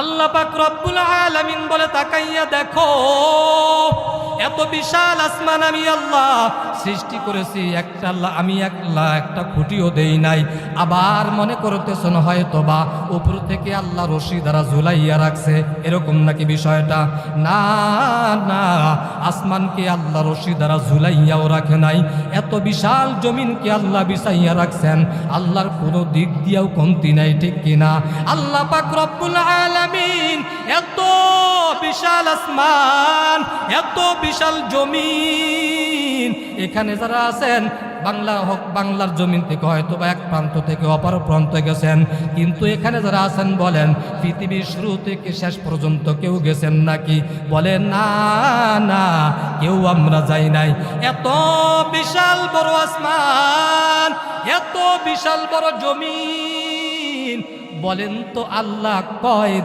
আল্লাহ পাক রব্বুল আলামিন বলে তাকাইয়া দেখো, এত বিশাল আসমান আমি আল্লাহ সৃষ্টি করেছি, আমি একটা খুঁটিও দেই নাই। আবার মনে করতেছেন হয়তো বা উপর থেকে আল্লাহ রশি দ্বারা ঝুলাইয়া রাখছে, এরকম নাকি বিষয়টা? না না, আসমানকে আল্লাহ রশি দ্বারা ঝুলাইয়াও রাখে নাই। এত বিশাল জমিনকে আল্লাহ বিছাইয়া রাখছেন, আল্লাহর কোনো দিক দিয়েও কমতি নাই, ঠিক কিনা? আল্লাহ পাক রব্বুল আলামিন এত বিশাল আসমান, এত বিশাল জমিন, এখানে যারা আছেন বাংলার জমিন থেকে হয়তো বা এক প্রান্ত থেকে অপর প্রান্তে গেছেন, কিন্তু এখানে যারা আছেন বলেন পৃথিবীর শুরু থেকে শেষ পর্যন্ত কেউ গেছেন নাকি? বলেন না না, কেউ আমরা যাই নাই। এত বিশাল বড় আসমান, এত বিশাল বড় জমিন, বলেন তো আল্লাহ কয়